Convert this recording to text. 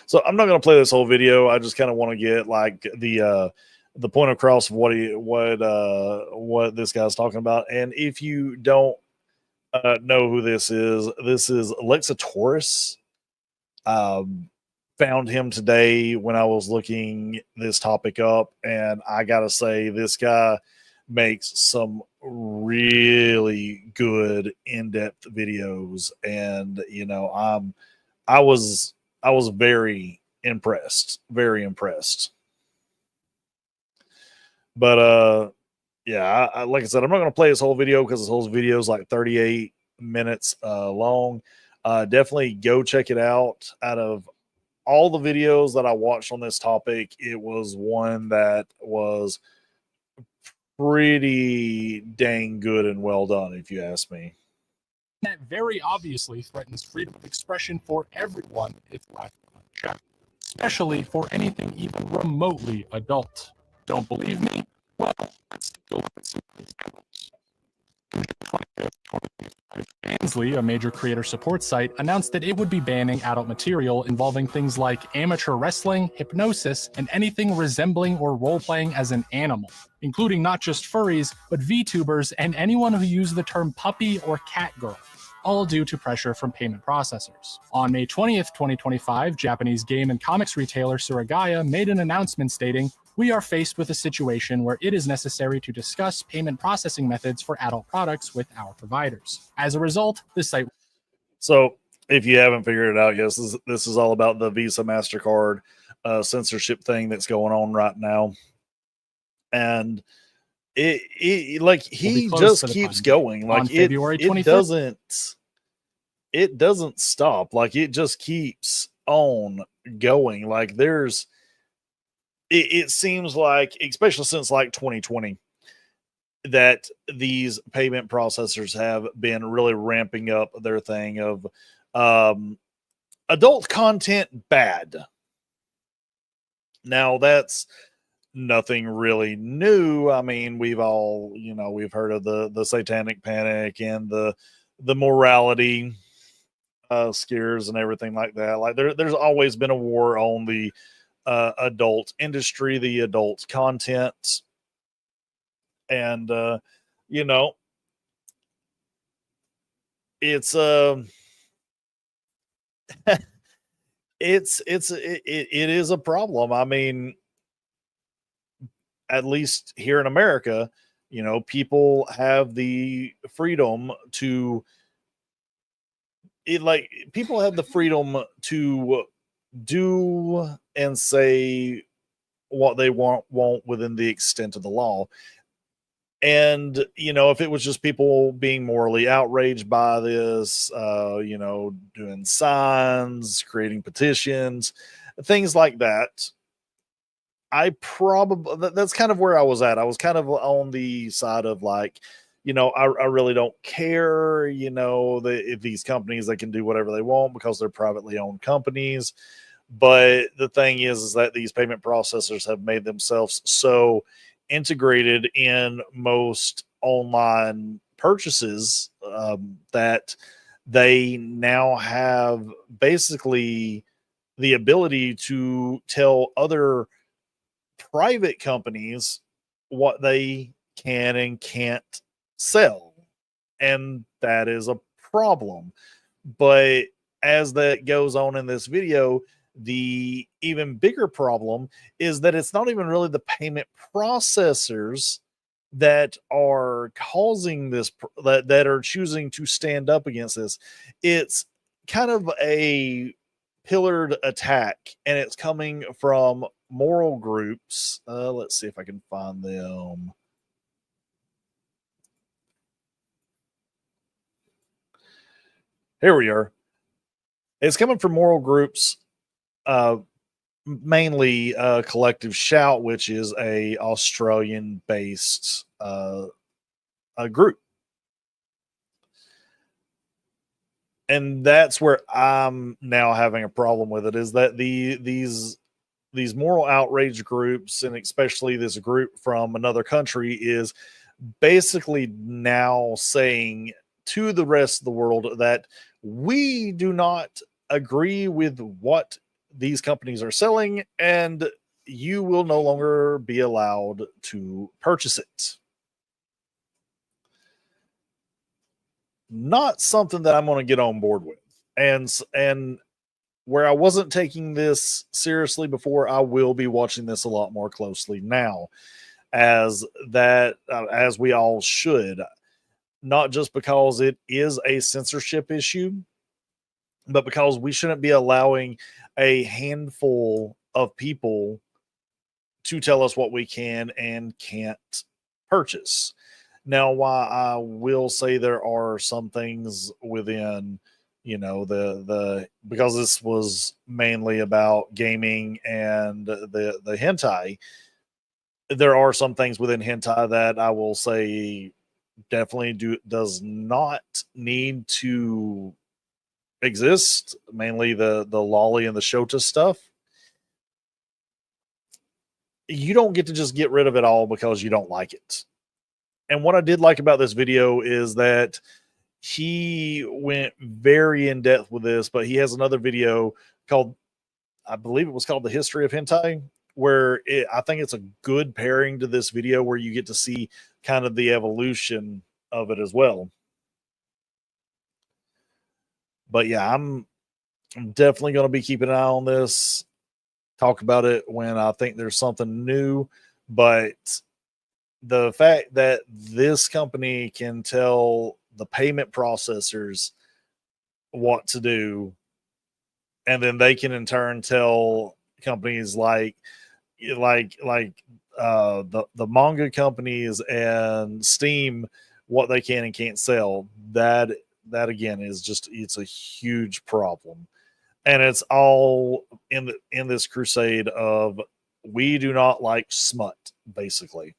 So I'm not going to play this whole video. I just kind of want to get like the point across of what this guy's talking about. And if you don't know who this is Alexa Taurus. Found him today when I was looking this topic up, and I gotta say, this guy makes some really good in-depth videos, and I was very impressed, very impressed. But yeah, like I said, I'm not going to play this whole video because this whole video is like 38 minutes long. Definitely go check it out. Out of all the videos that I watched on this topic, it was one that was pretty dang good and well done, if you ask me. That very obviously threatens freedom of expression for everyone if left unchecked, especially for anything even remotely adult. Don't believe me? Well, let's take a look at some examples. Ansley, a major creator support site, announced that it would be banning adult material involving things like amateur wrestling, hypnosis, and anything resembling or role-playing as an animal, including not just furries, but VTubers and anyone who used the term puppy or cat girl, all due to pressure from payment processors. On May 20th, 2025, Japanese game and comics retailer Suragaya made an announcement stating, "We are faced with a situation where it is necessary to discuss payment processing methods for adult products with our providers." As a result, the site... So, if you haven't figured it out, yes, this is all about the Visa MasterCard censorship thing that's going on right now. And it like he just keeps going. Like it doesn't stop. Like it just keeps on going. Like it seems like, especially since like 2020, that these payment processors have been really ramping up their thing of adult content bad. Now that's nothing really new. I mean, we've all, we've heard of the satanic panic and the morality scares and everything like that. Like there's always been a war on the adult industry, the adult content, and it's it is a problem. I mean, at least here in America, people have the freedom to people have the freedom to do and say what they want within the extent of the law. And if it was just people being morally outraged by this, doing signs, creating petitions, things like that, that's kind of where I was at. I was kind of on the side of like, I really don't care, if these companies, they can do whatever they want because they're privately owned companies. But the thing is that these payment processors have made themselves so integrated in most online purchases that they now have basically the ability to tell other private companies what they can and can't sell. And that is a problem. But as that goes on in this video, the even bigger problem is that it's not even really the payment processors that are causing this, that are choosing to stand up against this. It's kind of a pillared attack, and it's coming from moral groups. Let's see if I can find them. Here we are. It's coming from moral groups, mainly Collective Shout, which is a Australian-based a group. And that's where I'm now having a problem with it, is that these moral outrage groups, and especially this group from another country, is basically now saying to the rest of the world that we do not agree with what these companies are selling, and you will no longer be allowed to purchase it. Not something that I'm going to get on board with. And where I wasn't taking this seriously before, I will be watching this a lot more closely now, as we all should, not just because it is a censorship issue, but because we shouldn't be allowing a handful of people to tell us what we can and can't purchase. Now, while I will say there are some things within, the because this was mainly about gaming and the hentai, there are some things within hentai that I will say definitely does not need to exist. Mainly the lolly and the shota stuff. You don't get to just get rid of it all because you don't like it. And what I did like about this video is that he went very in depth with this, but he has another video called, I believe it was called The History of Hentai, where I think it's a good pairing to this video where you get to see kind of the evolution of it as well. But yeah, I'm definitely going to be keeping an eye on this, talk about it when I think there's something new. But the fact that this company can tell the payment processors what to do, and then they can in turn tell companies like the manga companies and Steam what they can and can't sell, that again is just, it's a huge problem. And it's all in this crusade of, we do not like smut, basically.